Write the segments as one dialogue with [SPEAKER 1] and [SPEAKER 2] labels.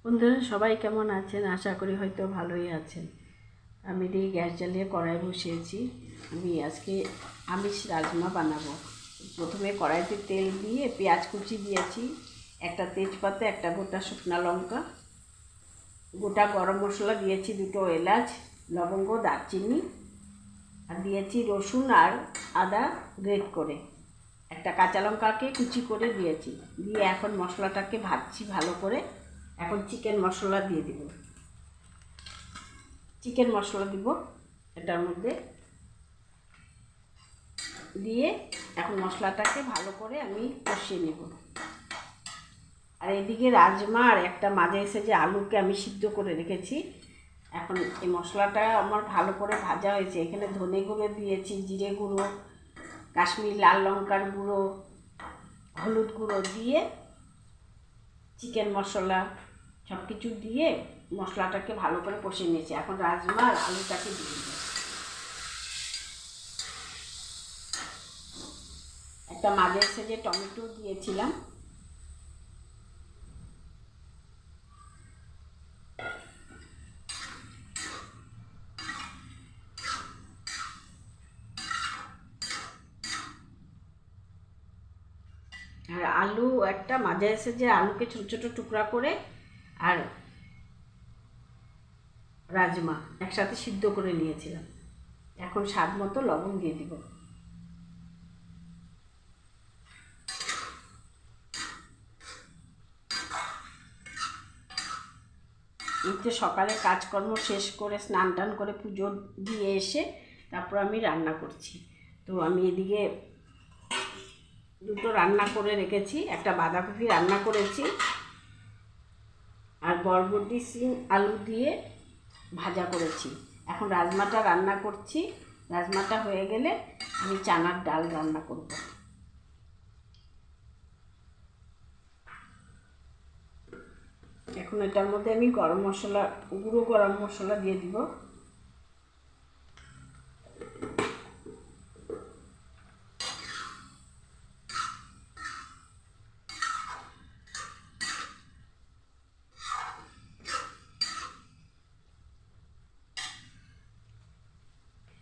[SPEAKER 1] বন্ধুরা সবাই কেমন আছেন? আশা করি হয়তো ভালোই আছেন। আমি দিয়ে গ্যাস জ্বালিয়ে কড়াই বসিয়েছি। আমি আজকে আমিষ রাজমা বানাবো। প্রথমে কড়াইতে তেল দিয়ে পেঁয়াজ কুচি দিয়েছি, একটা তেজপাতা, একটা গোটা শুকনো লঙ্কা, গোটা গরম মশলা দিয়েছি, দুটো এলাচ, লবঙ্গ, দারচিনি, আর দিয়েছি রসুন আর আদা গ্রেট করে, একটা কাঁচা লঙ্কাকে কুচি করে দিয়েছি। দিয়ে এখন মশলাটাকে ভাজছি ভালো করে। এখন চিকেন মশলা দিয়ে দিব, চিকেন মশলা দিব এটার মধ্যে দিয়ে এখন মশলাটাকে ভালো করে আমি কষিয়ে নেব। আর এদিকে রাজমা আর একটা মাঝে এসে যে আলুকে আমি সিদ্ধ করে রেখেছি। এখন এই মশলাটা আমার ভালো করে ভাজা হয়েছে। এখানে ধনে গুঁড়ো দিয়েছি, জিরে গুঁড়ো, কাশ্মীরি লাল লঙ্কার গুঁড়ো, হলুদ গুঁড়ো দিয়ে চিকেন মশলা সব কিছু দিয়ে মশলাটাকে ভালো করে কষিয়ে নিয়েছি। এখন রাজমা আর আলুটাকে দিয়ে দেবো। একটা মাঝে এসে যে টমেটো দিয়েছিলাম, আর আলু একটা মাঝে এসে যে আলুকে ছোটো ছোটো টুকরা করে আর রাজমা একসাথে সিদ্ধ করে নিয়েছিলাম। এখন স্বাদ মতো লবণ দিয়ে দিব। এই তো সকালে কাজকর্ম শেষ করে স্নান টান করে পুজো দিয়ে এসে তারপর আমি রান্না করছি। তো আমি এদিকে দুটো রান্না করে রেখেছি, একটা বাঁধাকপি রান্না করেছি আর বরবটি সিম আলু দিয়ে ভাজা করেছি। এখন রাজমাটা রান্না করছি। রাজমাটা হয়ে গেলে আমি চানার ডাল রান্না করব। এখন এটার মধ্যে আমি গরম মশলা, গুঁড়ো গরম মশলা দিয়ে দিব।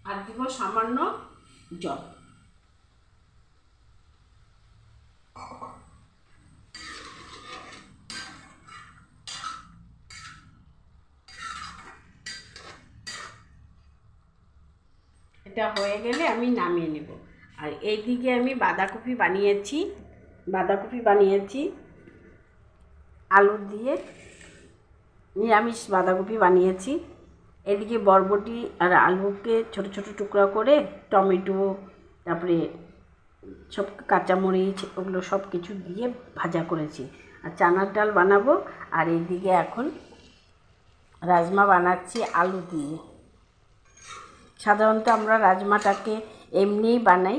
[SPEAKER 1] আর দিব সামান্য জল। এটা হয়ে গেলে আমি নামিয়ে নেব। আর এইদিকে আমি বাঁধাকপি বানিয়েছি আলু দিয়ে, নিরামিষ বাঁধাকপি বানিয়েছি। এদিকে বরবটি আর আলুকে ছোট ছোট টুকরা করে, টমেটো, তারপরে সব কাঁচামরিচ, ওগুলো সব কিছু দিয়ে ভাজা করেছি। আর চানার ডাল বানাবো। আর এইদিকে এখন রাজমা বানাচ্ছি আলু দিয়ে। সাধারণত আমরা রাজমাটাকে এমনিই বানাই,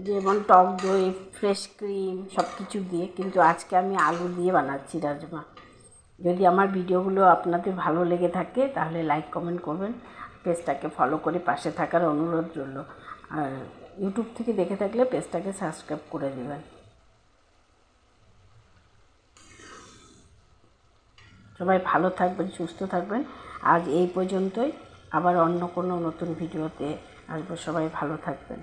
[SPEAKER 1] যেমন টক দই, ফ্রেশ ক্রিম সব কিছু দিয়ে, কিন্তু আজকে আমি আলু দিয়ে বানাচ্ছি রাজমা। যদি আমার ভিডিওগুলো আপনাদের ভালো লেগে থাকে তাহলে লাইক কমেন্ট করবেন, পেজটাকে ফলো করে পাশে থাকার অনুরোধ রইল। আর ইউটিউব থেকে দেখে থাকলে পেজটাকে সাবস্ক্রাইব করে দেবেন। সবাই ভালো থাকবেন, সুস্থ থাকবেন। আজ এই পর্যন্তই, আবার অন্য কোনো নতুন ভিডিওতে আসবো। সবাই ভালো থাকবেন।